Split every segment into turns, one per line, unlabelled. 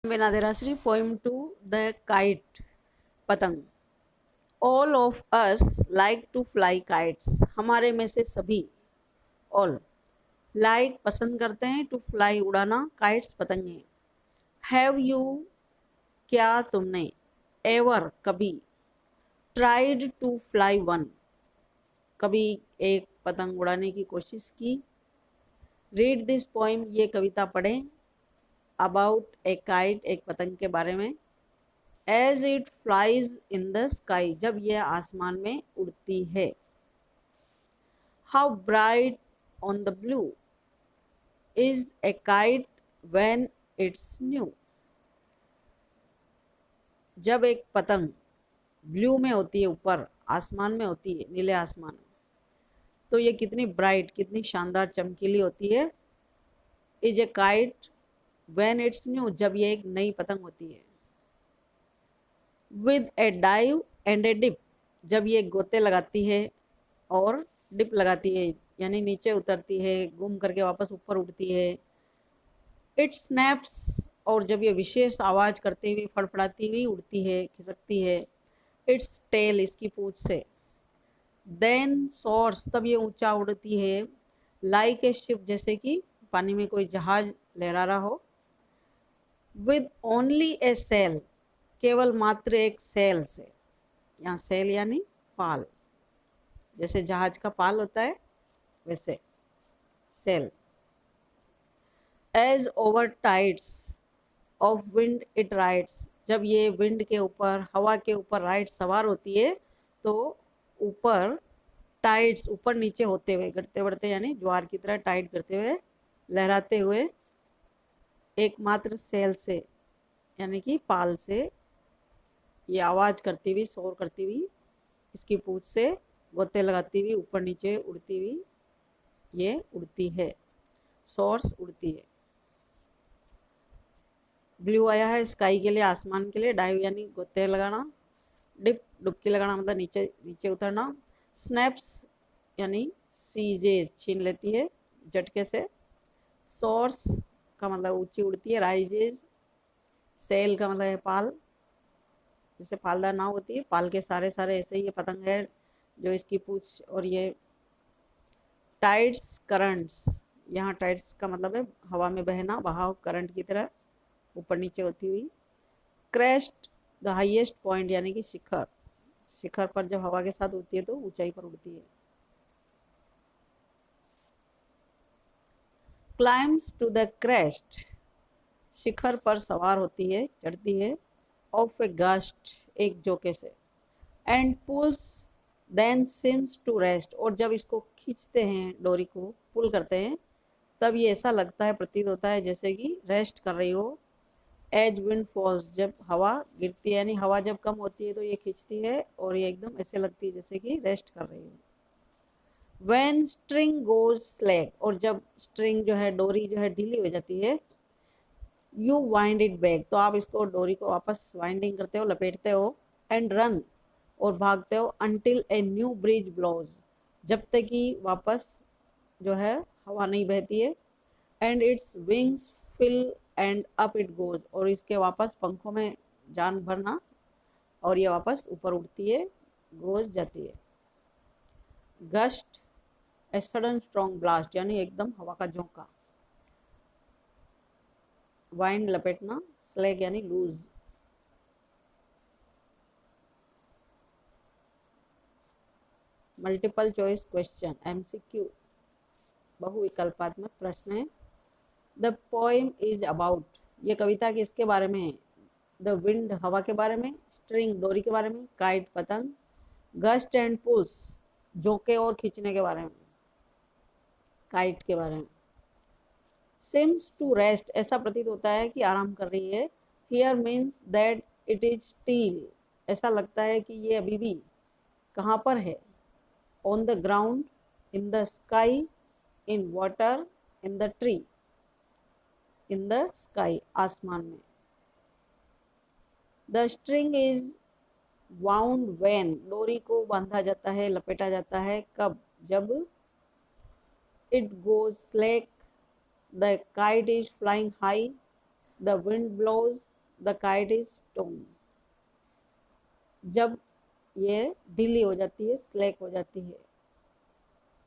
Meena Derasri, poem 2, The Kite, पतंग. All of us like to fly kites. हमारे में से सभी, all, like पसंद करते हैं to fly उड़ाना, kites पतंगे. Have you, क्या तुमने, ever कभी, tried to fly one, कभी एक पतंग उड़ाने की कोशिश की. Read this poem, ये कविता पढ़ें. About a kite, एक पतंग के बारे में. As it flies in the sky, जब यह आसमान में उड़ती है. How bright on the blue is a kite when it's new. जब एक पतंग ब्लू में होती है, ऊपर आसमान में होती है, नीले आसमान में, तो ये कितनी ब्राइट, कितनी शानदार चमकीली होती है. Is a kite when it's new, जब ये एक नई पतंग होती है. With a dive and a dip, जब ये गोते लगाती है और डिप लगाती है, यानी नीचे उतरती है, घूम करके वापस ऊपर उठती है. इट स्नैप्स, और जब ये विशेष आवाज़ करते हुए फड़फड़ाती हुई उड़ती है, खिसकती है. इट्स टेल, इसकी पूंछ से. देन सोर्स, तब ये ऊंचा उड़ती है. लाइक ए शिप, जैसे कि पानी में कोई जहाज लहरा रहा हो. विद ओनली ए सेल, केवल मात्र एक सेल से. यहाँ सेल यानी पाल, जैसे जहाज का पाल होता है वैसे sail. As over tides of wind it rides, जब ये विंड के ऊपर, हवा के ऊपर राइड सवार होती है, तो ऊपर टाइड्स, ऊपर नीचे होते हुए, गिरते बढ़ते, यानी ज्वार की तरह टाइड करते हुए, लहराते हुए, एकमात्र सेल से यानी कि पाल से, ये आवाज़ करती हुई, शोर करती हुई, इसकी पूंछ से गोते लगाती हुई, ऊपर नीचे उड़ती हुई ये उड़ती है. सोर्स, उड़ती है. ब्लू आया है स्काई के लिए, आसमान के लिए. डाइव यानी गोते लगाना. डिप, डुबकी लगाना, मतलब नीचे नीचे उतरना. स्नैप्स यानी सीजेज, छीन लेती है झटके से. सोर्स का मतलब ऊंची उड़ती है. राइजेज, सेल का मतलब है पाल, जैसे पालदार नाव होती है, पाल के सारे सारे ऐसे ही ये पतंग है जो इसकी पूंछ. और ये टाइड्स, करंट्स, यहाँ टाइड्स का मतलब है हवा में बहना, बहाव, करंट की तरह ऊपर नीचे होती हुई. क्रेस्ट, द हाईएस्ट पॉइंट यानी कि शिखर. शिखर पर जब हवा के साथ उड़ती है तो ऊंचाई पर उड़ती है. क्लाइम्स टू द क्रेस्ट, शिखर पर सवार होती है, चढ़ती है. ऑफ ए गस्ट, एक झोंके से. And pulls, then seems to rest, और जब इसको खींचते हैं, डोरी को पुल करते हैं, तब ये ऐसा लगता है, प्रतीत होता है जैसे कि रेस्ट कर रही हो. एज विंड फॉल्स, जब हवा गिरती है, यानी हवा जब कम होती है तो ये खींचती है, और ये एकदम ऐसे लगती है जैसे कि रेस्ट कर रही है. व्हेन स्ट्रिंग गोज स्लैक, और जब स्ट्रिंग जो है, डोरी जो है, ढीली हो जाती है. यू वाइंड इट बैक, तो आप इसको, डोरी को वापस वाइंडिंग करते हो, लपेटते हो. एंड रन, और भागते हो. Until a new breeze blows, जब तक कि वापस जो है हवा नहीं बहती है. And its wings fill and up it goes, और इसके वापस पंखों में जान भरना, और ये वापस ऊपर उड़ती है, गोज जाती है. Gust, a sudden strong blast, यानी एकदम हवा का झोंका. वाइंड, लपेटना. स्लैग यानी loose. Multiple choice question, MCQ, बहुविकल्पात्मक प्रश्न है. द पोएम इज अबाउट, ये कविता किसके बारे में है. द विंड, हवा के बारे में. स्ट्रिंग, डोरी के बारे में. काइट, पतंग. गस्ट एंड पुल्स, झोंके और खींचने के बारे में, काइट के बारे में. सिम्स टू रेस्ट, ऐसा प्रतीत होता है कि आराम कर रही है. Here means that it is steel, ऐसा लगता है कि ये अभी भी कहाँ पर है. On the ground, in the sky, in water, in the tree. In the sky, आसमान में. The string is wound when, डोरी को बांधा जाता है, लपेटा जाता है, कब, जब. It goes slack, the kite is flying high, the wind blows the kite is torn. जब ये ढीली हो जाती है, स्लैक हो जाती है,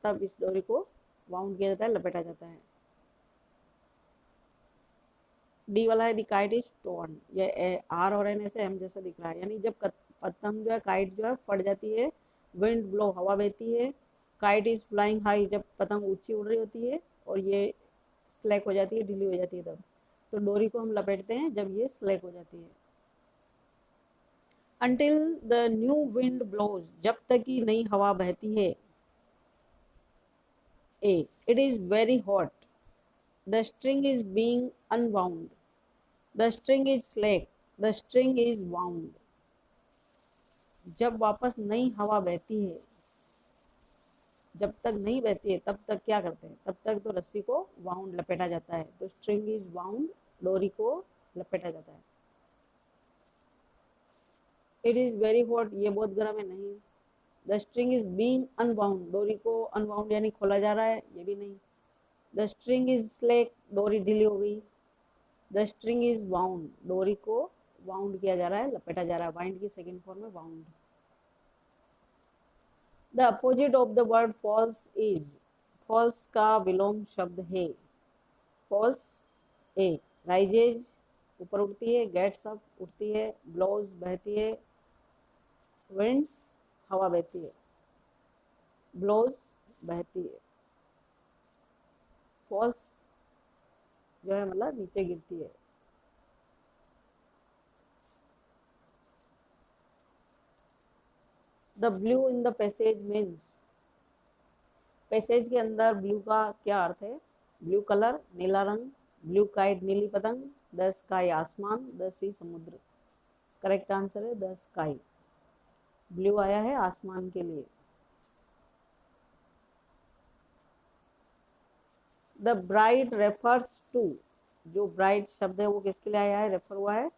तब इस डोरी को वाउंड किया जाता है, लपेटा जाता है। डी वाला है द काइट इज टोन, ये आर और एन ऐसे एम जैसा दिख रहा है, यानी जब पतंग जो है, काइट जो है फट जाती है। विंड ब्लो, हवा बहती है। काइट इज फ्लाइंग हाई, जब पतंग ऊंची उड़ रही होती है, और ये स्लैक हो जाती है, ढीली हो जाती है तब। तो डोरी को हम लपेटते हैं जब ये स्लैक हो जाती है। Until the new wind blows, जब तक कि नई हवा बहती है। A, it is very hot, the string is being unwound, the string is slack, the string is wound। जब वापस नई हवा बहती है, जब तक नहीं बहती है तब तक क्या करते हैं, तब तक तो रस्सी को वाउंड, लपेटा जाता है। तो स्ट्रिंग इज वाउंड, डोरी को लपेटा जाता है। इट इज वेरी हॉट, ये बहुत गर्म है, नहीं। The string is being unbound, डोरी को अनबाउंड यानी खोला जा रहा है, ये भी नहीं। द स्ट्रिंग इज स्लेक, डोरी ढीली हो गई। द स्ट्रिंग इज वाउंड, डोरी को वाउंड किया जा रहा है, लपेटा जा रहा है। वाइंड की सेकेंड फॉर्म है wound. The opposite of the word false is, false का विलोम शब्द है। फॉल्स, ए, राइजेज ऊपर उठती है, गेट्स अप उठती है, ब्लोज बहती है, विंड्स हवा बहती है, ब्लोज बहती है। फॉल्स जो है मतलब नीचे गिरती है। The blue in the passage means, passage के अंदर ब्लू का क्या अर्थ है? ब्लू कलर, नीला रंग। ब्लू काइट, नीली पतंग। द स्काई, आसमान। द सी, समुद्र। करेक्ट आंसर है द स्काई। ब्लू आया है आसमान के लिए। द ब्राइट रेफर्स टू, जो ब्राइट शब्द है वो किसके लिए आया है, रेफर हुआ है?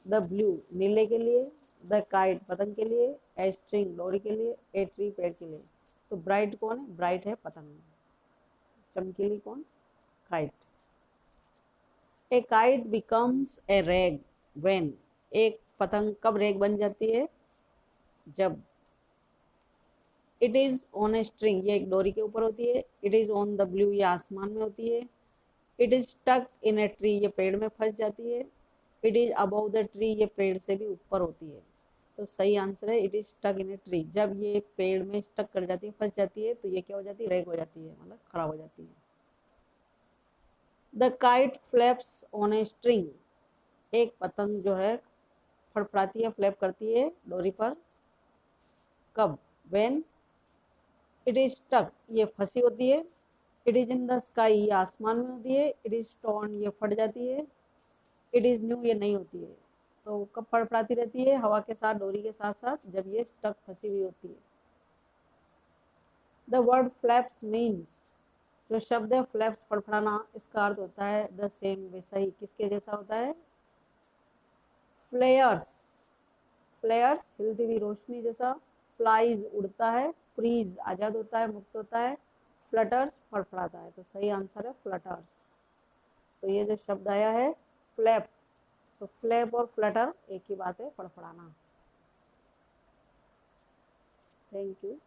द ब्लू, नीले के लिए। द काइट, पतंग के लिए। ए स्ट्रिंग, डोरी के लिए। ए ट्री, पेड़ के लिए। तो ब्राइट कौन है? ब्राइट है पतंग। चमकीली कौन? Kite. A kite becomes a rag when, एक पतंग कब रैग बन जाती है? जब। It is on a string, ये एक डोरी के ऊपर होती है। It is on the blue, ये आसमान में होती है। It is stuck in a tree, ये पेड़ में फंस जाती है। It is above the tree, ये पेड़ से भी ऊपर होती है। तो सही आंसर है it is stuck in a tree. जब ये पेड़ में स्टक कर जाती है, फंस जाती है, तो ये क्या हो जाती है? रैग हो जाती है, मतलब खराब हो जाती है। The kite flaps on a string, एक पतंग जो है फड़फड़ाती है, फ्लैप करती है डोरी पर। कब? व्हेन इट इज स्टक, ये फंसी होती है। It is in the sky, ये आसमान में होती है। इट इज टॉर्न, ये फट जाती है। इट इज न्यू, ये नहीं होती है। तो कब फड़फड़ाती रहती है? हवा के साथ, डोरी के साथ साथ, जब ये स्टक फंसी हुई होती है। द वर्ड फ्लैप्स मीन्स, जो शब्द है फ्लैप्स, फड़फड़ाना, इसका अर्थ होता है द सेम, वैसा ही, किसके जैसा होता है? फ्लेयर्स, फ्लेयर्स हिलती हुई रोशनी जैसा। फ्लाइज उड़ता है। फ्रीज आजाद होता है, मुक्त होता है। फ्लटर्स फड़फड़ाता है। तो सही आंसर है फ्लटर्स। तो ये जो शब्द आया है फ्लैप, तो फ्लैप और फ्लटर एक ही बात है, फड़फड़ाना। Thank you.